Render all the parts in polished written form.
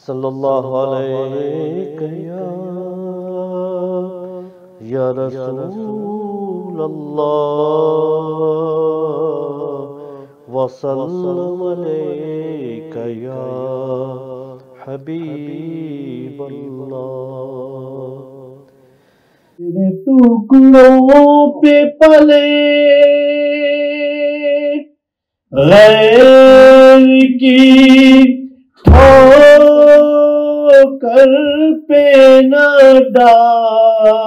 صلی اللہ علیہ یا رسول اللہ وسلم علیک یا حبیب اللہ۔ تیرے ٹکڑوں پہ پلے غیر کی ٹھوکر پہ نہ ڈال،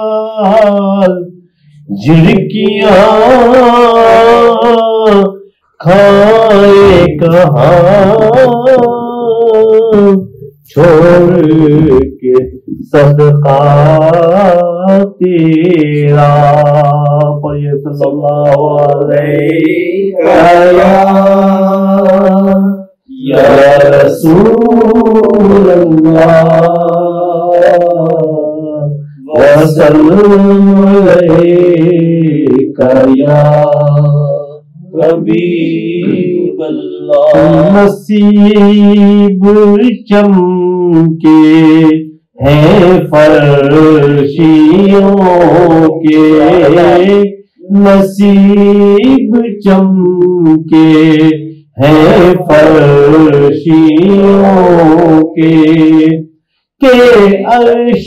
جھڑکیاں کھائے کہاں چھوڑ کے صدقہ تیرا۔ پڑھیے صلی اللہ علیہ یا رسول اللہ وسلم علیک یا حبیب اللہ۔ نصیب چمکے ہیں فرشیوں کے، نصیب چمکے ہیں فرشیوں کے، کہ عرش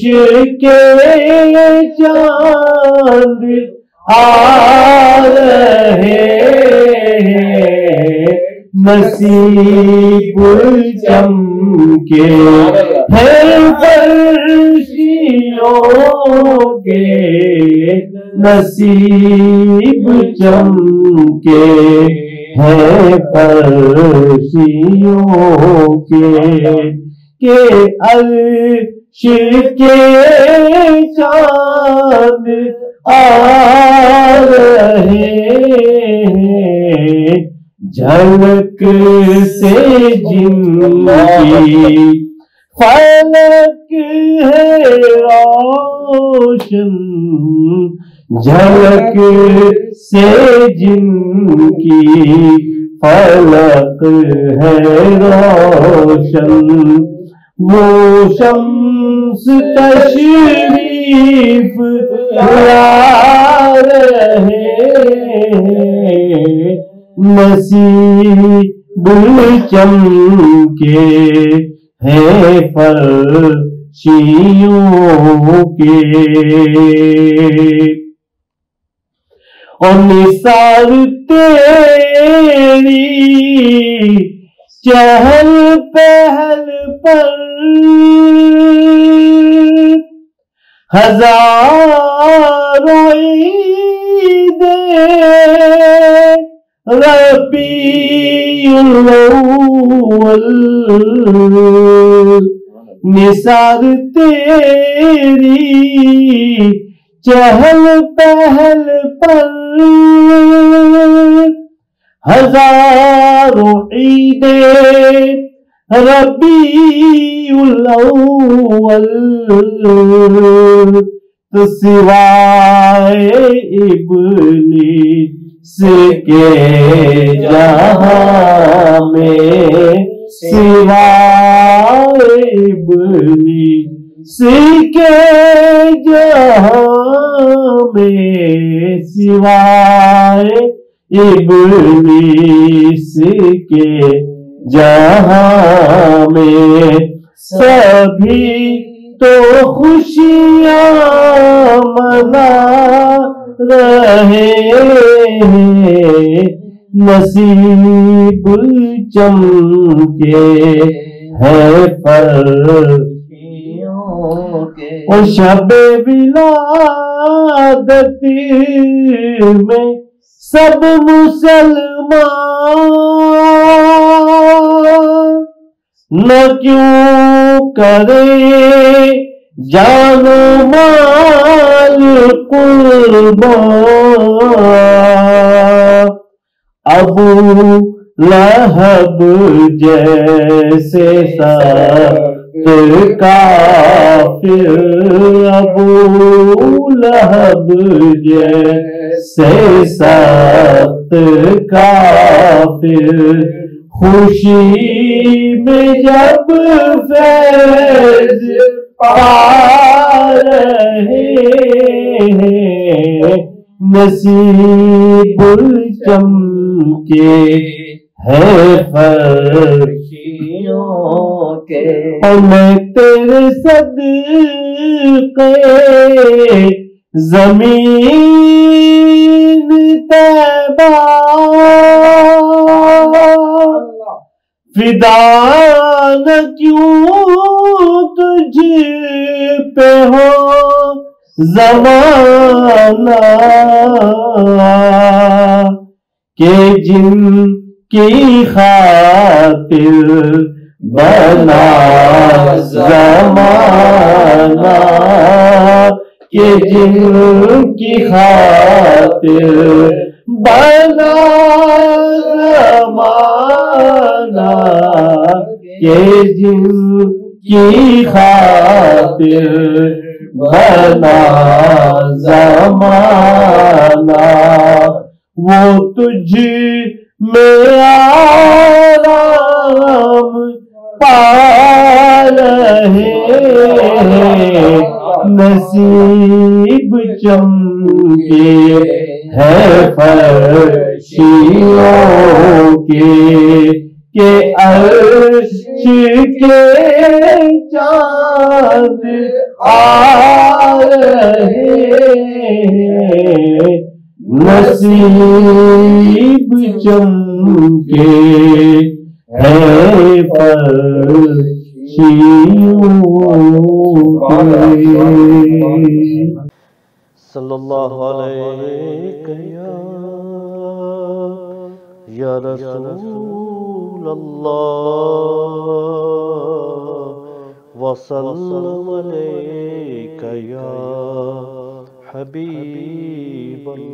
کے چاند آ رہے ہیں، نصیب چمکے ہیں فرشیوں کے، نصیب چمکے ہیں فرشیوں کے، کہ عرش کے چاند آ رہے ہیں، جھلک سے جن کی فلک ہے روشن، جھلک سے جن کی فلک ہے روشن، وہ شمس تشریف لا رہے ہیں، نصیب چمکے ہیں فرشیوں کے، اور نثار تیری چہل پہل پر ہزاروں عیدیں ربیع الاول، نثار تیری چہل پہل پر ہزاروں عیدیں ربیع الاول، تو سوائے ابلیس کے جہاں میں، سوائے ابلیس کے جہاں میں، سوائے ابلیس کے جہاں میں، سبھی تو خوشیاں منا رہے ہیں، نصیب چمکے ہیں فرشیوں کے، اور شب ولادت میں سب مسلمان نہ کیوں کرے جان و مال قربان، ابو لہب جیسے سخت کافر، ابو لہب جیسے سخت کافر، خوشی میں جب فیض پا رہے ہیں، نصیب چمکے ہے فرشیوں کے، اور میں تیرے صدقے زمین طیبہ فدا نہ کیوں تجھ پہ ہو زمانہ، کہ جن کی خاطر بنا زمانہ، کہ جن کی خاطر بنا زمانہ، کہ جن کی خاطر بنا زمانہ، وہ تجھ میں آرام پا رہے ہیں، نصیب چمکے ہے فرشیوں کے، کہ عرش کے چاند آ رہے ہیں، نصیب چمکے ہے فرشیوں کے۔ صلی اللہ علیہ یا رسول اللہ، وسلم علیک یا حبیب اللہ۔